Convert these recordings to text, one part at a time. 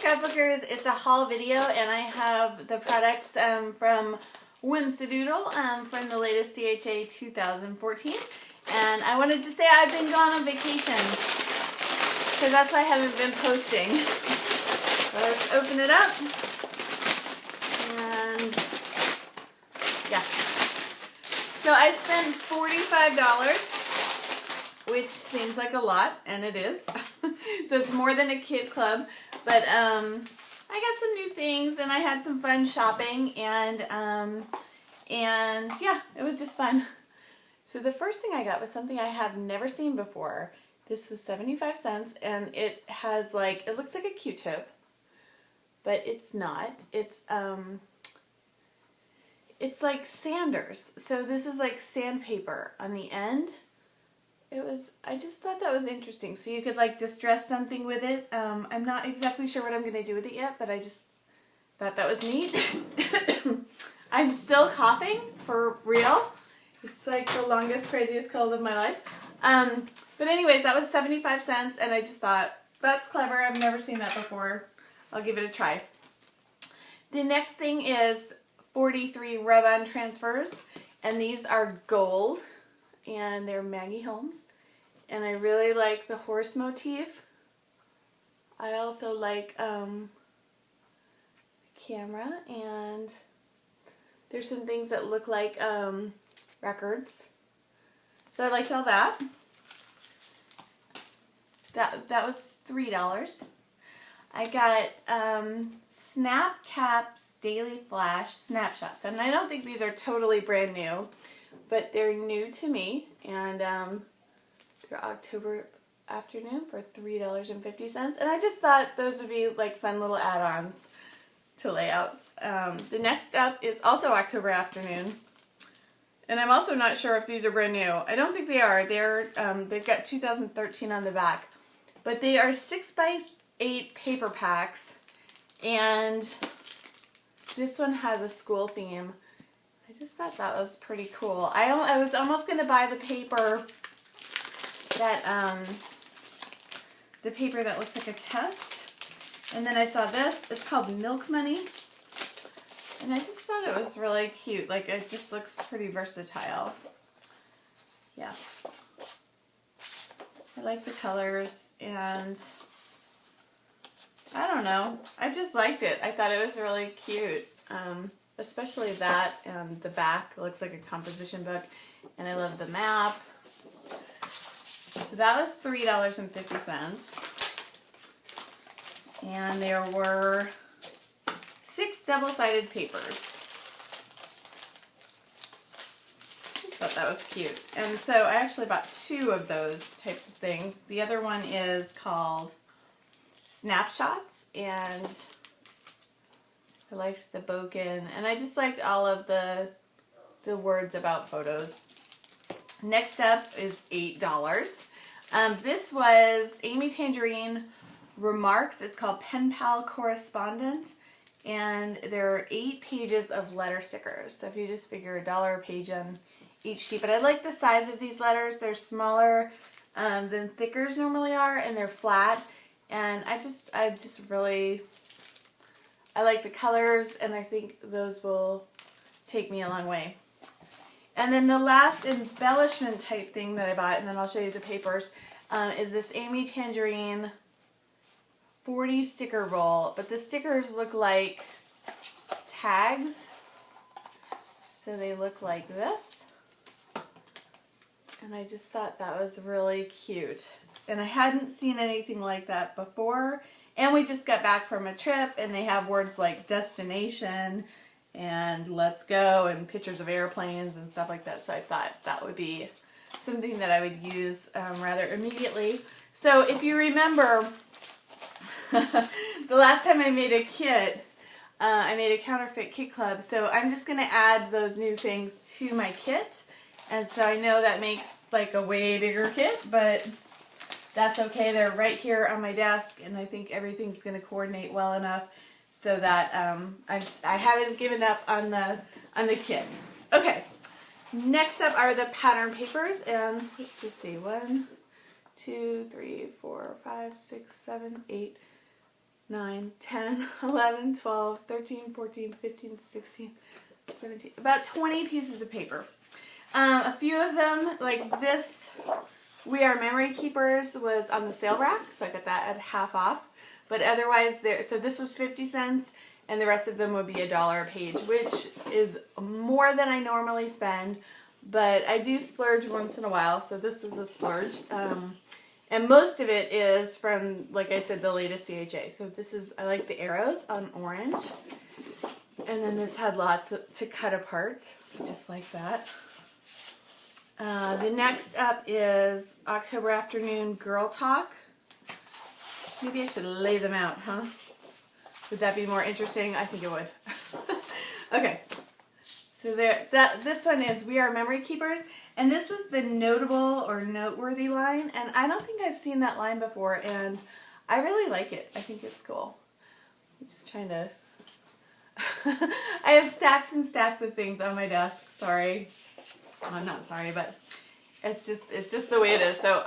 Scrapbookers, it's a haul video and I have the products from Whim Doodle from the latest CHA 2014, and I wanted to say I've been gone on vacation, so that's why I haven't been posting. So let's open it up, and yeah. So I spent $45, which seems like a lot, and it is. So it's more than a kid club, but I got some new things and I had some fun shopping, and yeah, it was just fun. So the first thing I got was something I have never seen before. This was 75 cents, and it has like, it looks like a Q-tip, but it's not. It's like sanders. So this is like sandpaper on the end. I just thought that was interesting. So you could like distress something with it. I'm not exactly sure what I'm going to do with it yet, but I just thought that was neat. I'm still coughing, for real. It's like the longest, craziest cold of my life. But anyways, that was 75 cents, and I just thought, that's clever. I've never seen that before. I'll give it a try. The next thing is 43 rub-on transfers, and these are gold. And they're Maggie Holmes, and I really like the horse motif. I also like camera, and there's some things that look like records. So I liked all that. That was $3. I got Snap Caps Daily Flash Snapshots, and I don't think these are totally brand new, but they're new to me, and they're October afternoon for $3.50, and I just thought those would be like fun little add-ons to layouts. The next up is also October afternoon, and I'm also not sure if these are brand new. I don't think they are. They've got 2013 on the back, but they are 6x8 paper packs, and this one has a school theme. I just thought that was pretty cool. I was almost going to buy the paper that looks like a test, and then I saw this. It's called Milk Money, and I just thought it was really cute. Like, it just looks pretty versatile. Yeah, I like the colors, and I don't know. I just liked it. I thought it was really cute. Especially that, and the back looks like a composition book, and I love the map. So that was $3.50, and there were 6 double-sided papers. Just thought that was cute, and so I actually bought 2 of those types of things. The other one is called Snapshots, and I liked the bokeh, and I just liked all of the words about photos. Next up is $8. This was Amy Tangerine Remarks. It's called Pen Pal Correspondent, and there are 8 pages of letter stickers. So if you just figure $1 a page on each sheet. But I like the size of these letters. They're smaller than thickers normally are, and they're flat. And I like the colors, and I think those will take me a long way. And then the last embellishment type thing that I bought, and then I'll show you the papers, is this Amy Tangerine 40 sticker roll. But the stickers look like tags. So they look like this. And I just thought that was really cute. And I hadn't seen anything like that before. And we just got back from a trip, and they have words like destination and let's go and pictures of airplanes and stuff like that. So I thought that would be something that I would use rather immediately. So if you remember, the last time I made a kit, I made a counterfeit kit club. So I'm just going to add those new things to my kit. And so I know that makes like a way bigger kit, but that's okay. They're right here on my desk, and I think everything's going to coordinate well enough so that I haven't given up on the kit. Okay, next up are the pattern papers, and let's just see, 1, 2, 3, 4, 5, 6, 7, 8, 9, 10, 11, 12, 13, 14, 15, 16, 17, about 20 pieces of paper. A few of them, like this, We Are Memory Keepers was on the sale rack, so I got that at half off. But otherwise, so this was 50 cents, and the rest of them would be $1 a page, which is more than I normally spend. But I do splurge once in a while, so this is a splurge. And most of it is from, like I said, the latest CHA. So this is, I like the arrows on orange. And then this had lots to cut apart, just like that. The next up is October Afternoon Girl Talk. Maybe I should lay them out, huh? Would that be more interesting? I think it would. Okay. So this one is We Are Memory Keepers. And this was the notable or noteworthy line. And I don't think I've seen that line before. And I really like it. I think it's cool. I'm just trying to... I have stacks and stacks of things on my desk. Sorry. Well, I'm not sorry, but it's just the way it is. So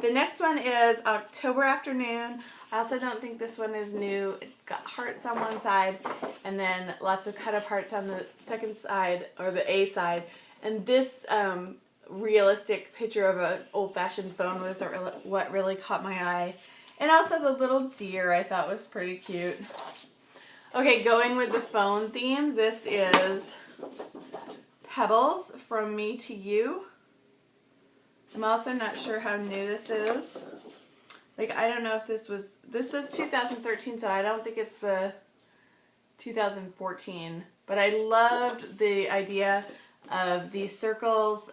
the next one is October Afternoon. I also don't think this one is new. It's got hearts on one side and then lots of cut aparts on the second side, or the A side. And this realistic picture of an old-fashioned phone was what really caught my eye. And also the little deer I thought was pretty cute. Okay, going with the phone theme, this is Pebbles From Me to You. I'm also not sure how new this is. Like, I don't know if this says 2013, so I don't think it's the 2014. But I loved the idea of these circles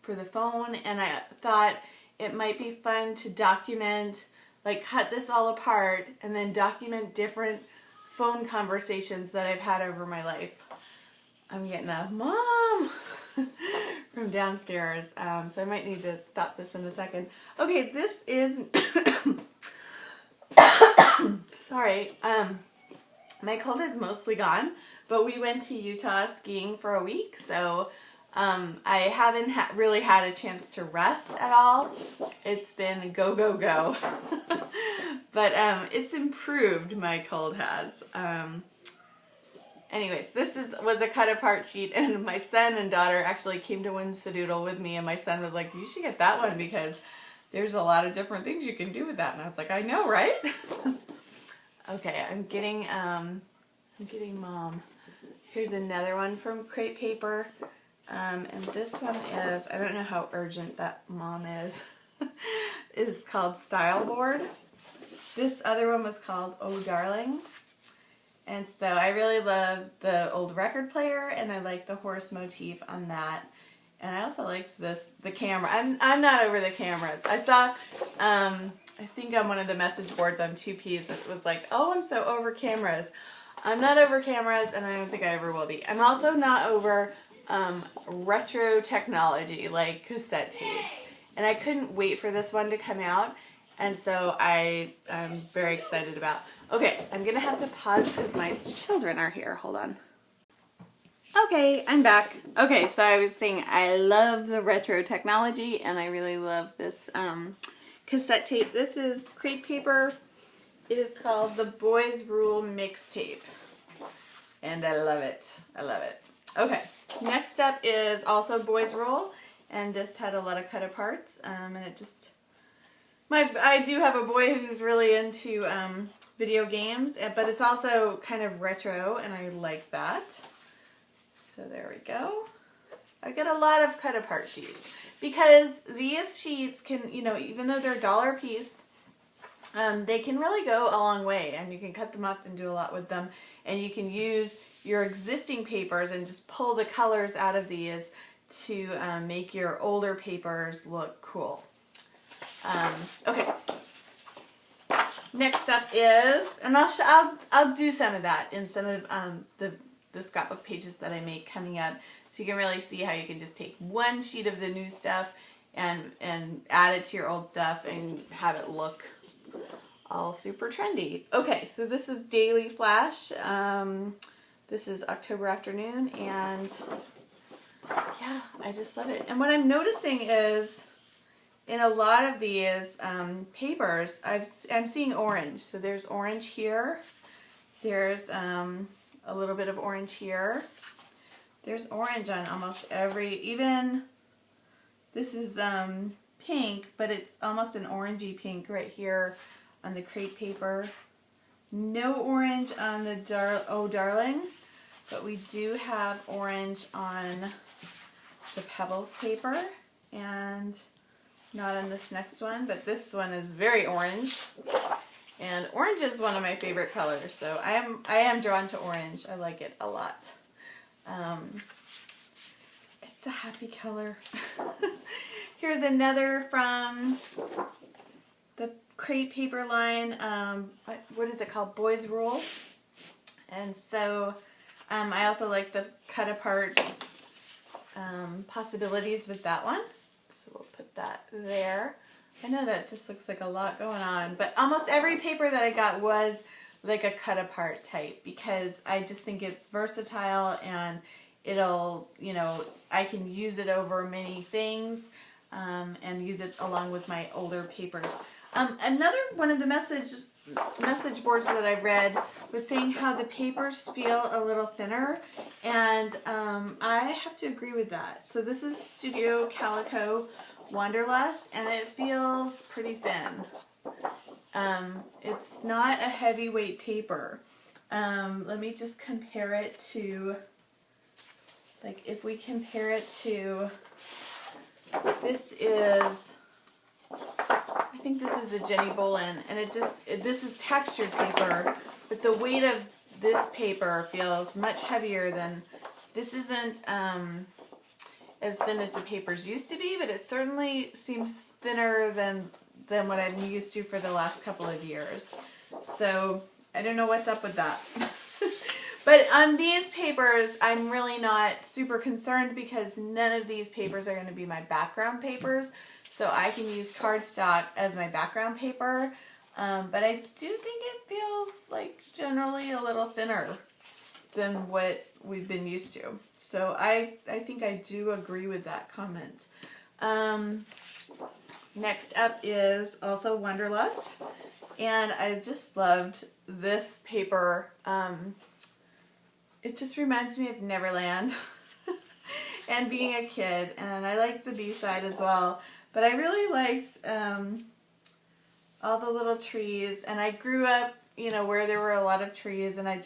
for the phone, and I thought it might be fun to document, like cut this all apart and then document different phone conversations that I've had over my life. I'm getting a mom from downstairs, so I might need to stop this in a second. Okay, this is, sorry, my cold is mostly gone, but we went to Utah skiing for a week, so I haven't really had a chance to rest at all. It's been go, go, go. But it's improved, my cold has. Anyways, this was a cut apart sheet, and my son and daughter actually came to Whim Doodle with me, and my son was like, you should get that one because there's a lot of different things you can do with that. And I was like, I know, right? Okay, I'm getting Mom. Here's another one from Crepe Paper. And this one is, I don't know how urgent that Mom is, is called Style Board. This other one was called Oh Darling. And so I really love the old record player, and I like the horse motif on that. And I also liked the camera. I'm not over the cameras. I saw, I think on one of the message boards on 2Ps, it was like, oh, I'm so over cameras. I'm not over cameras, and I don't think I ever will be. I'm also not over retro technology, like cassette tapes. And I couldn't wait for this one to come out. And so I'm very excited about. Okay, I'm going to have to pause because my children are here. Hold on. Okay, I'm back. Okay, so I was saying I love the retro technology, and I really love this cassette tape. This is Crepe Paper. It is called the Boys Rule Mixtape. And I love it. I love it. Okay, next up is also Boys Rule, and this had a lot of cut aparts, and it just... I do have a boy who's really into video games, but it's also kind of retro, and I like that. So there we go. I get a lot of cut apart sheets because these sheets can, even though they're $1 a piece, they can really go a long way, and you can cut them up and do a lot with them, and you can use your existing papers and just pull the colors out of these to make your older papers look cool. Okay. Next up is, and I'll do some of that in some of the scrapbook pages that I make coming up, so you can really see how you can just take one sheet of the new stuff and add it to your old stuff and have it look all super trendy. Okay, so this is Daily Flash. This is October Afternoon, and yeah, I just love it. And what I'm noticing is in a lot of these papers, I'm seeing orange. So there's orange here. There's a little bit of orange here. There's orange on almost every, even this is pink, but it's almost an orangey pink right here on the crepe paper. No orange on the Oh Darling, but we do have orange on the Pebbles paper, and not on this next one, but this one is very orange. And orange is one of my favorite colors, so I am drawn to orange. I like it a lot. It's a happy color. Here's another from the crepe paper line. What is it called? Boys Rule. And so I also like the cut apart possibilities with that one. So we'll put that there. I know that just looks like a lot going on, but almost every paper that I got was like a cut apart type, because I just think it's versatile and it'll, you know, I can use it over many things and use it along with my older papers. Another one of the message boards that I read was saying how the papers feel a little thinner, and I have to agree with that. So this is Studio Calico Wanderlust, and it feels pretty thin. It's not a heavyweight paper. Let me just compare it to, like, if we compare it to, this is, I think this is a Jenny Bolin, and this is textured paper, but the weight of this paper feels much heavier than, this isn't as thin as the papers used to be, but it certainly seems thinner than what I'm used to for the last couple of years. So I don't know what's up with that. But on these papers, I'm really not super concerned because none of these papers are going to be my background papers. So I can use cardstock as my background paper. But I do think it feels like generally a little thinner than what we've been used to. So I think I do agree with that comment. Next up is also Wanderlust. And I just loved this paper. It just reminds me of Neverland and being a kid. And I like the B-side as well. But I really liked all the little trees. And I grew up, you know, where there were a lot of trees. And I'm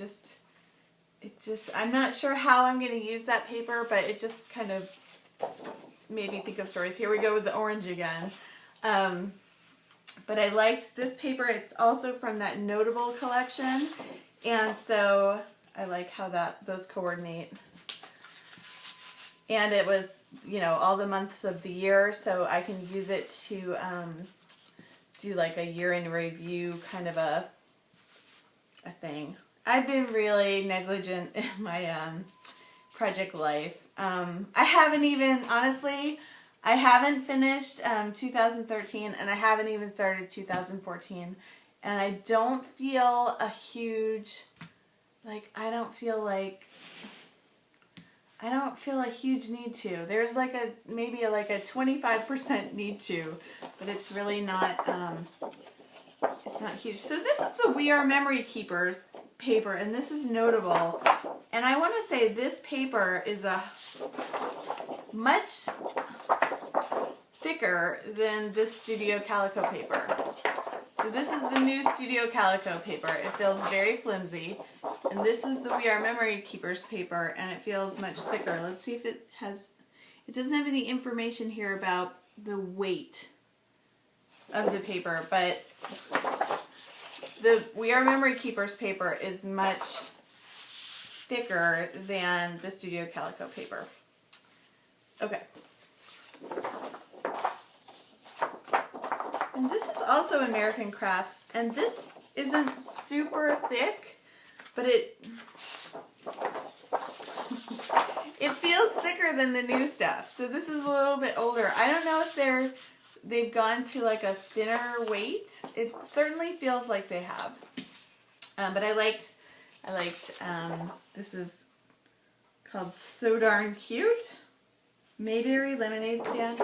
not sure how I'm going to use that paper, but it just kind of made me think of stories. Here we go with the orange again. But I liked this paper. It's also from that Notable collection. And so I like how those coordinate. And it was, you know, all the months of the year, so I can use it to do like a year in review kind of a thing. I've been really negligent in my project life. I haven't even, honestly, I haven't finished 2013, and I haven't even started 2014. And I don't feel a huge, like, I don't feel a huge need to. There's like maybe a 25% need to, but it's really not, it's not huge. So this is the We Are Memory Keepers paper, and this is Notable. And I want to say this paper is a much thicker than this Studio Calico paper. So this is the new Studio Calico paper. It feels very flimsy. And this is the We Are Memory Keepers paper, and it feels much thicker. Let's see if it doesn't have any information here about the weight of the paper, but the We Are Memory Keepers paper is much thicker than the Studio Calico paper. Okay. And this is also American Crafts, and this isn't super thick, but it feels thicker than the new stuff. So this is a little bit older. I don't know if they've gone to like a thinner weight. It certainly feels like they have. But I liked this is called So Darn Cute. Mayberry Lemonade Stand.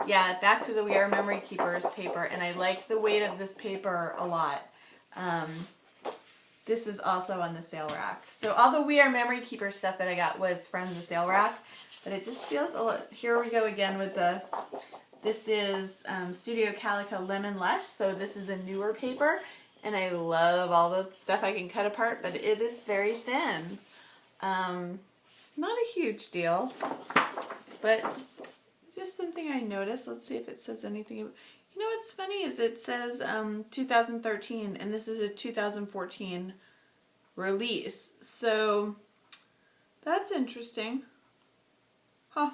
Yeah, back to the We Are Memory Keepers paper, and I like the weight of this paper a lot. This was also on the sale rack. So all the We Are Memory Keeper stuff that I got was from the sale rack, but it just feels a lot. Here we go again with the, this is Studio Calico Lemon Lush, so this is a newer paper, and I love all the stuff I can cut apart, but it is very thin. Not a huge deal, but just something I noticed. Let's see if it says anything. You know what's funny is it says 2013, and this is a 2014 release. So that's interesting. Huh.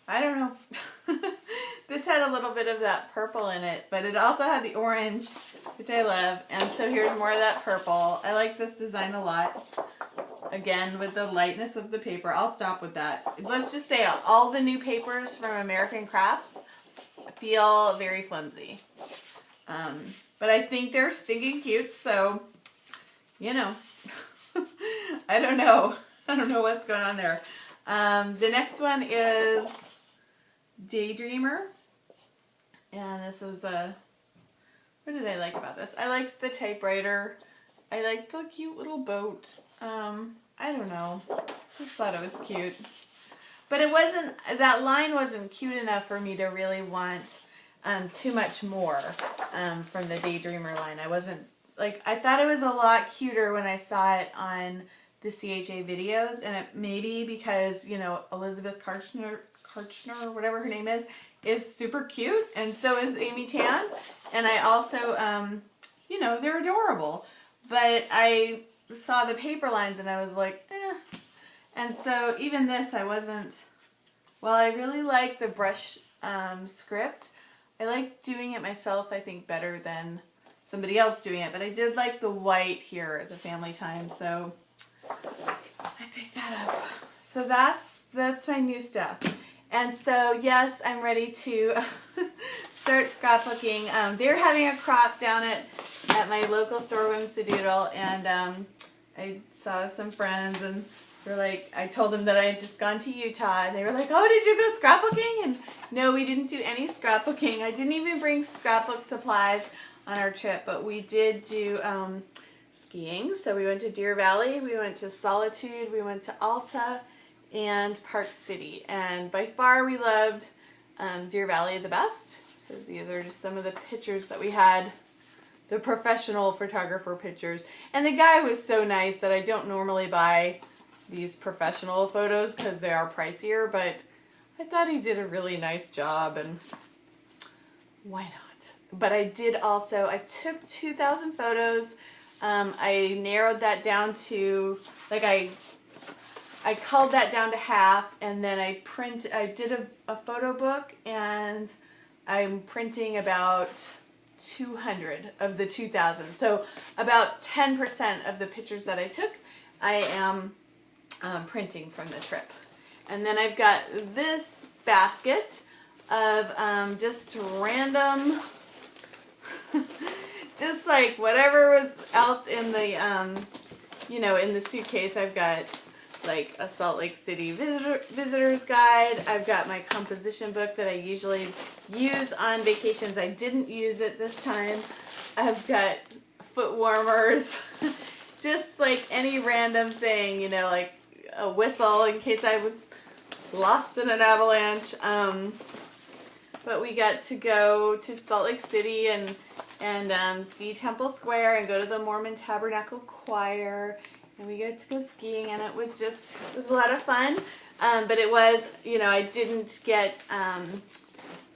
I don't know. This had a little bit of that purple in it, but it also had the orange, which I love. And so here's more of that purple. I like this design a lot. Again, with the lightness of the paper. I'll stop with that. Let's just say all the new papers from American Crafts feel very flimsy. But I think they're stinking cute, so, you know. I don't know. I don't know what's going on there. The next one is Daydreamer. And this was a... What did I like about this? I liked the typewriter. I liked the cute little boat. I don't know. Just thought it was cute. But it wasn't, that line wasn't cute enough for me to really want too much more from the Daydreamer line. I wasn't, like, I thought it was a lot cuter when I saw it on the CHA videos, and it maybe because, you know, Elizabeth Karchner, whatever her name is super cute, and so is Amy Tan. And I also, you know, they're adorable. But I saw the paper lines and I was like, eh. And so even this, I wasn't, well, I really like the brush script. I like doing it myself, I think, better than somebody else doing it. But I did like the white here, the family time, so I picked that up. So that's my new stuff. And so, yes, I'm ready to start scrapbooking. They're having a crop down at my local store, Whim, Doodle, and I saw some friends, and they're like, I told them that I had just gone to Utah, and they were like, oh, did you go scrapbooking? And no, we didn't do any scrapbooking. I didn't even bring scrapbook supplies on our trip, but we did do skiing. So we went to Deer Valley, we went to Solitude, we went to Alta, and Park City. And by far we loved Deer Valley the best. So these are just some of the pictures that we had. The professional photographer pictures. And the guy was so nice that I don't normally buy these professional photos because they are pricier, but I thought he did a really nice job, and why not? But I did also, I took 2,000 photos. I narrowed that down to, like I culled that down to half, and then I did a photo book, and I'm printing about 200 of the 2,000. So about 10% of the pictures that I took, I am printing from the trip. And then I've got this basket of just random, just like whatever was else in the, you know, in the suitcase. I've got like a Salt Lake City visitor's guide. I've got my composition book that I usually use on vacations. I didn't use it this time. I've got foot warmers, just like any random thing, you know, like a whistle in case I was lost in an avalanche. But we got to go to Salt Lake City and see Temple Square and go to the Mormon Tabernacle Choir. And we got to go skiing, and it was a lot of fun. But it was, you know, I didn't get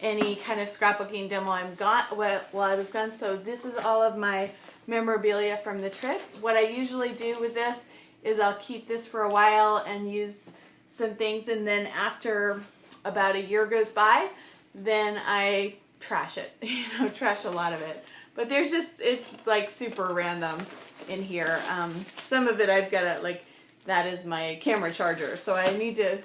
any kind of scrapbooking demo while I was gone. So this is all of my memorabilia from the trip. What I usually do with this is I'll keep this for a while and use some things, and then after about a year goes by, then I trash it, you know, trash a lot of it. But there's just, it's like super random in here. Some of it I've got to, like, that is my camera charger. So I need to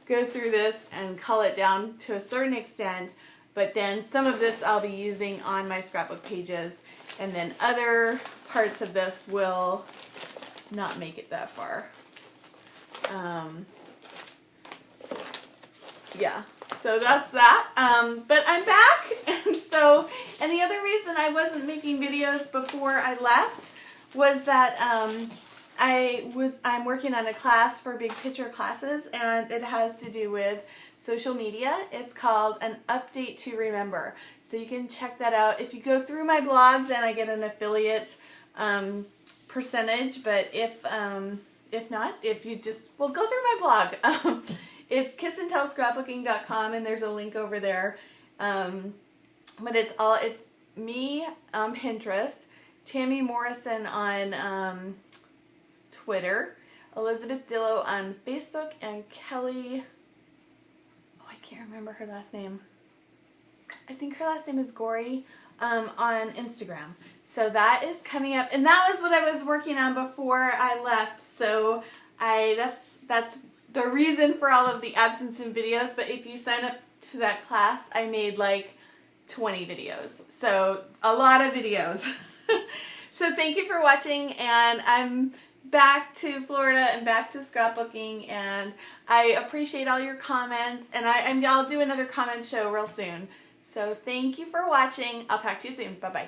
go through this and cull it down to a certain extent. But then some of this I'll be using on my scrapbook pages. And then other parts of this will not make it that far. Yeah, So that's that. But I'm back, and the other reason I wasn't making videos before I left was that I'm working on a class for big picture classes, and it has to do with social media. It's called An Update to Remember. So you can check that out. If you go through my blog, then I get an affiliate percentage, but if not, if you just, well, go through my blog. It's kissandtellscrapbooking.com, and there's a link over there. But it's me on Pinterest, Tammy Morrison on Twitter, Elizabeth Dillow on Facebook, and Kelly, oh, I can't remember her last name. I think her last name is Gory, on Instagram. So that is coming up, and that was what I was working on before I left. So that's the reason for all of the absence in videos. But if you sign up to that class, I made like 20 videos. So a lot of videos. So thank you for watching, and I'm back to Florida and back to scrapbooking, and I appreciate all your comments, and I'll do another comment show real soon. So thank you for watching. I'll talk to you soon. Bye-bye.